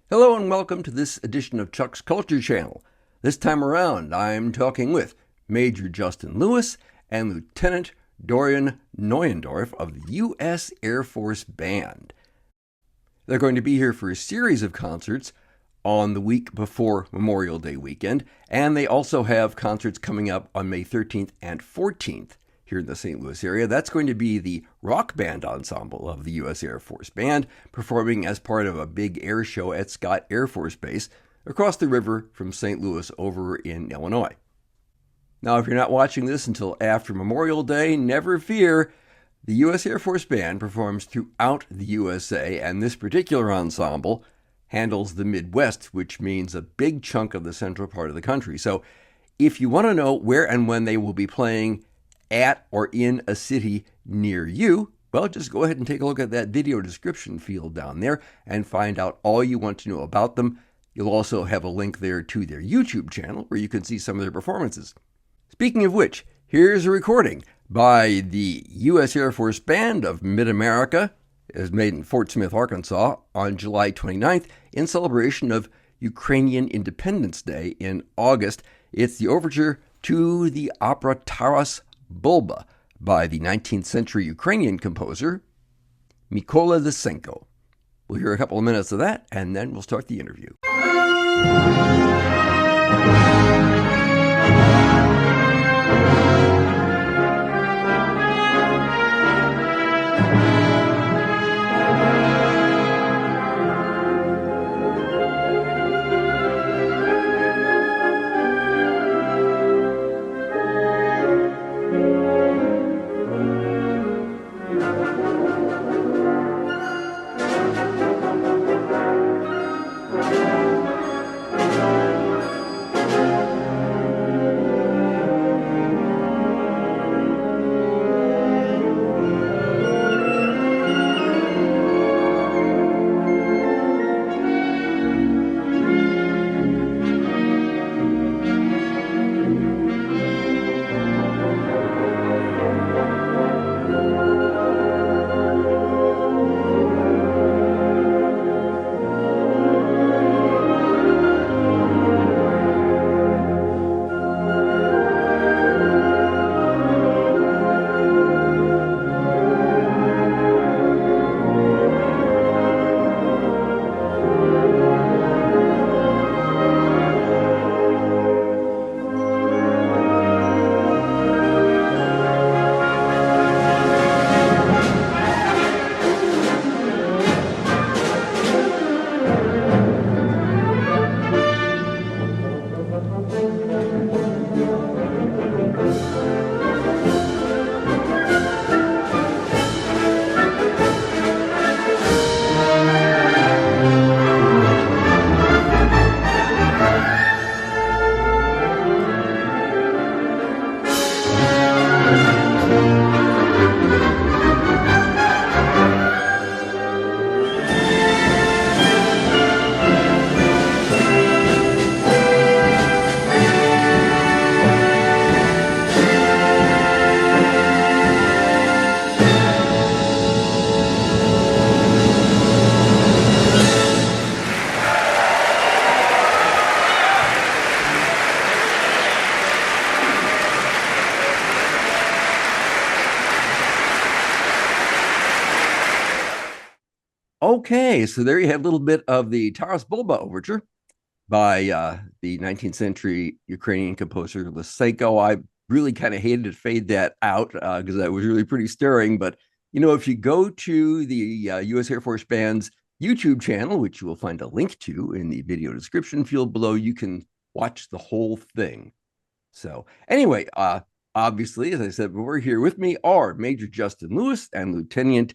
Hello and welcome to this edition of Chuck's Culture Channel. This time around, I'm talking with Major Justin Lewis and Lieutenant Dorian Neuendorf of the U.S. Air Force Band. They're going to be here for a series of concerts on the week before Memorial Day weekend, and they also have concerts coming up on May 13th and 14th here in the St. Louis area. That's going to be the rock band ensemble of the U.S. Air Force Band, performing as part of a big air show at Scott Air Force Base across the river from St. Louis over in Illinois. Now, if you're not watching this until after Memorial Day, never fear. The U.S. Air Force Band performs throughout the USA, and this particular ensemble handles the Midwest, which means a big chunk of the central part of the country. So if you want to know where and when they will be playing at or in a city near you, well, just go ahead and take a look at that video description field down there and find out all you want to know about them. You'll also have a link there to their YouTube channel where you can see some of their performances. Speaking of which, here's a recording by the U.S. Air Force Band of Mid-America. It was made in Fort Smith, Arkansas on July 29th in celebration of Ukrainian Independence Day in August. It's the overture to the opera Taras Bulba by the 19th century Ukrainian composer Mikola Lysenko. We'll hear a couple of minutes of that, and then we'll start the interview. Okay, so there you have a little bit of the Taras Bulba overture by the 19th century Ukrainian composer Lysenko. I really kind of hated to fade that out because that was really pretty stirring. But, you know, if you go to the U.S. Air Force Band's YouTube channel, which you will find a link to in the video description field below, you can watch the whole thing. So anyway, obviously, as I said, we're here with me are Major Justin Lewis and Lieutenant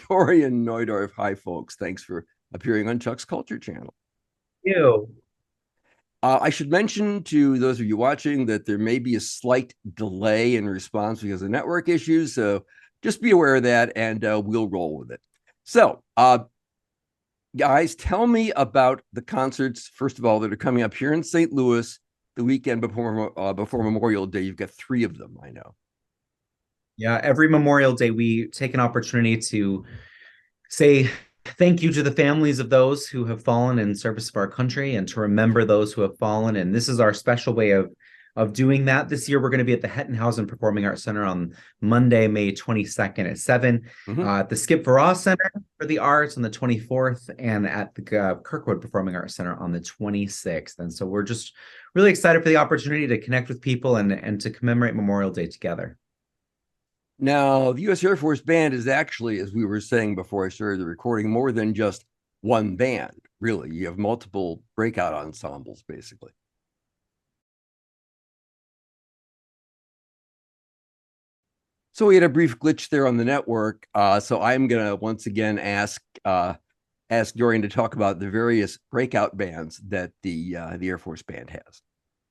Dorian Neuendorf. Hi, folks. Thanks for appearing on Chuck's Culture Channel. You. I should mention to those of you watching that there may be a slight delay in response because of network issues. So just be aware of that, and we'll roll with it. So, guys, tell me about the concerts, first of all, that are coming up here in St. Louis the weekend before Memorial Day. You've got 3 of them, I know. Yeah, every Memorial Day, we take an opportunity to say thank you to the families of those who have fallen in service of our country and to remember those who have fallen. And this is our special way of doing that. This year, we're going to be at the Hettenhausen Performing Arts Center on Monday, May 22nd at 7, Hmm. at the Skip Viragh Center for the Arts on the 24th, and at the Kirkwood Performing Arts Center on the 26th. And so we're just really excited for the opportunity to connect with people and to commemorate Memorial Day together. Now, the U.S. Air Force Band is actually, as we were saying before I started the recording, more than just one band, really. You have multiple breakout ensembles, basically. So we had a brief glitch there on the network. So I'm going to once again ask Dorian to talk about the various breakout bands that the Air Force Band has.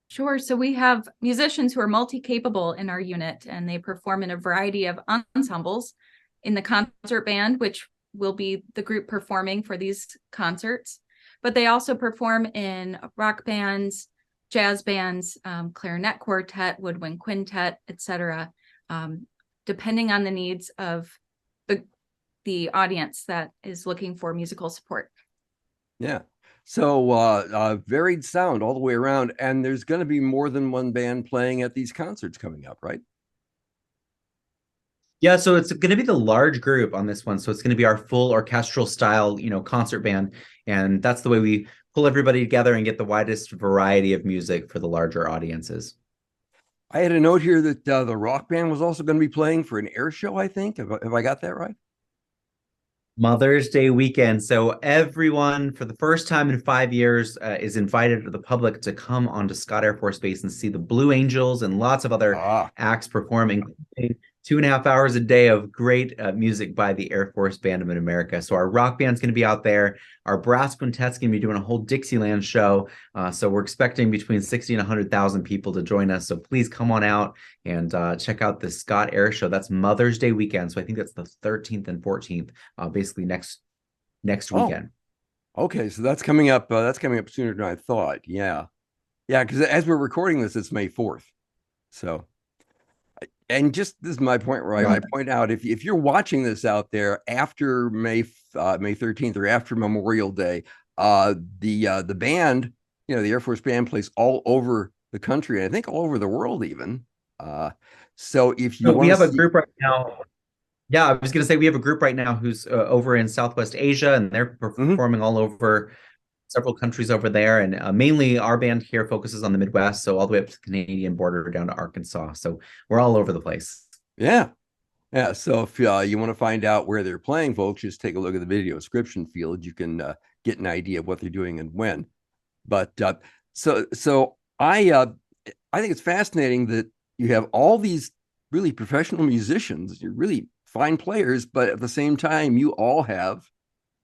Sure. So we have musicians who are multi-capable in our unit, and they perform in a variety of ensembles in the concert band, which will be the group performing for these concerts. But they also perform in rock bands, jazz bands, clarinet quartet, woodwind quintet, etc., depending on the needs of the audience that is looking for musical support. Yeah. So varied sound all the way around. And there's going to be more than one band playing at these concerts coming up, right? Yeah, so it's going to be the large group on this one. So it's going to be our full orchestral style, concert band. And that's the way we pull everybody together and get the widest variety of music for the larger audiences. I had a note here that the rock band was also going to be playing for an air show, I think. Have I got that right? Mother's Day weekend. So everyone, for the first time in 5 years, is invited to the public to come onto Scott Air Force Base and see the Blue Angels and lots of other Ah, acts performing. 2.5 hours a day of great music by the Air Force Band of America. So our rock band's going to be out there. Our brass quintet's going to be doing a whole Dixieland show. So we're expecting between 60 and 100,000 people to join us. So please come on out and check out the Scott Air Show. That's Mother's Day weekend. So I think that's the 13th and 14th, basically next oh, weekend. okay. So that's coming up. That's coming up sooner than I thought. Yeah. Yeah. Because as we're recording this, it's May 4th. So, and just this is my point where I Right. point out if you're watching this out there after May 13th or after Memorial Day, the band, the Air Force Band plays all over the country, and I think all over the world even. Uh, so if you So we want to have a see, group right now. Yeah, I was going to say we have a group right now who's over in Southwest Asia, and they're Mhm. performing all over several countries over there. And mainly our band here focuses on the Midwest, so all the way up to the Canadian border down to Arkansas. So we're all over the place. Yeah. Yeah, so if you want to find out where they're playing, folks, just take a look at the video description field. You can get an idea of what they're doing and when. But I think it's fascinating that you have all these really professional musicians. You're really fine players, but at the same time, you all have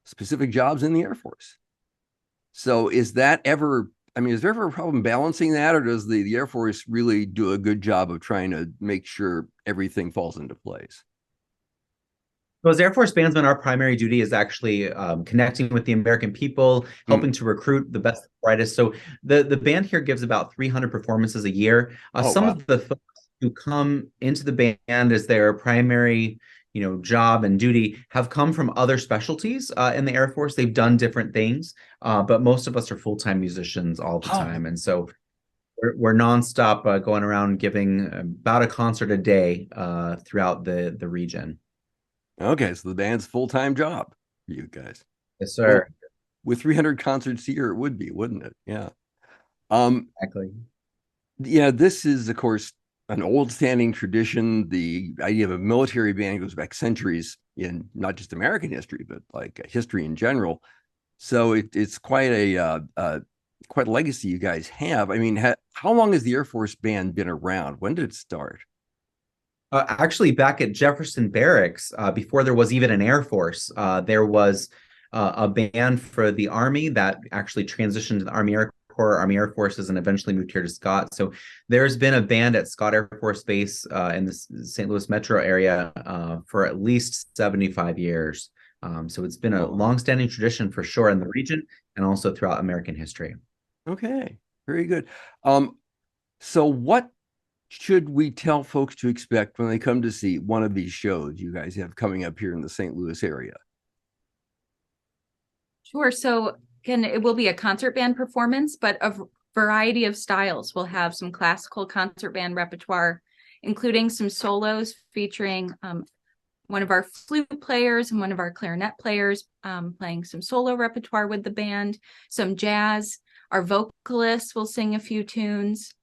specific jobs in the Air Force. So is that ever? I mean, is there ever a problem balancing that, or does the Air Force really do a good job of trying to make sure everything falls into place? So as Air Force bandsmen, our primary duty is actually connecting with the American people, Mm. helping to recruit the best, brightest. So the band here gives about 300 performances a year. Oh, Some wow. of the folks who come into the band as their primary, job and duty have come from other specialties in the Air Force. They've done different things, but most of us are full-time musicians all the Oh, time, and so we're nonstop going around giving about a concert a day throughout the region. okay. So the band's full-time job for you guys. Yes, Well, sir. with 300 concerts a year, it would be, wouldn't it? Yeah. Um, Exactly. yeah, this is, of course, an old-standing tradition. The idea of a military band goes back centuries in not just American history, but like history in general. So it's quite a legacy you guys have. I mean, how long has the Air Force Band been around? When did it start? Actually, back at Jefferson Barracks, before there was even an Air Force, there was a band for the Army that actually transitioned to the Army Air Corps, Army Air Forces, and eventually moved here to Scott. So there's been a band at Scott Air Force Base in the St. Louis metro area for at least 75 years. So it's been a Oh, longstanding tradition for sure in the region and also throughout American history. okay, very good. Um, so what should we tell folks to expect when they come to see one of these shows you guys have coming up here in the St. Louis area? Sure. So again, it will be a concert band performance, but a variety of styles. We'll have some classical concert band repertoire, including some solos featuring one of our flute players and one of our clarinet players playing some solo repertoire with the band, some jazz. Our vocalists will sing a few tunes.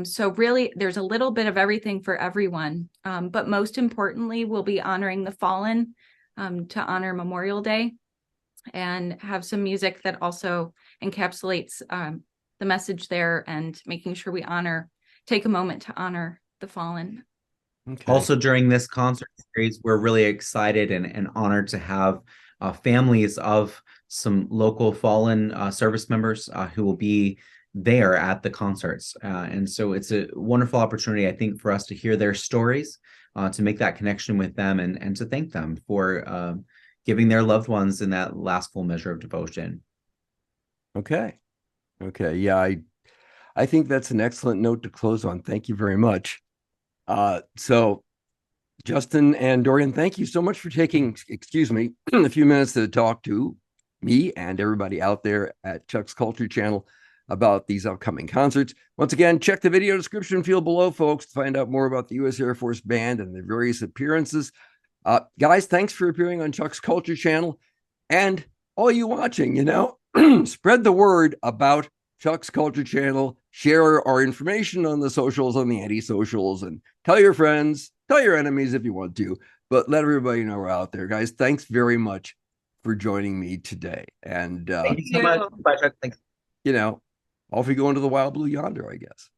So really, there's a little bit of everything for everyone. But most importantly, we'll be honoring the fallen to honor Memorial Day, and have some music that also encapsulates the message there, and making sure we take a moment to honor the fallen. Okay. Also, during this concert series, we're really excited and honored to have families of some local fallen service members who will be there at the concerts. And so it's a wonderful opportunity, I think, for us to hear their stories, to make that connection with them, and to thank them for giving their loved ones in that last full measure of devotion. Okay. Yeah, I think that's an excellent note to close on. Thank you very much. So Justin and Dorian, thank you so much for taking, a few minutes to talk to me and everybody out there at Chuck's Culture Channel about these upcoming concerts. Once again, check the video description field below, folks, to find out more about the U.S. Air Force Band and their various appearances. Guys, thanks for appearing on Chuck's Culture Channel. And all you watching, spread the word about Chuck's Culture Channel. Share our information on the socials, on the anti-socials, and tell your friends, tell your enemies if you want to, but let everybody know we're out there. Guys, thanks very much for joining me today. And thank you so much. Bye, Chuck. Thanks. Off we go into the wild blue yonder, I guess.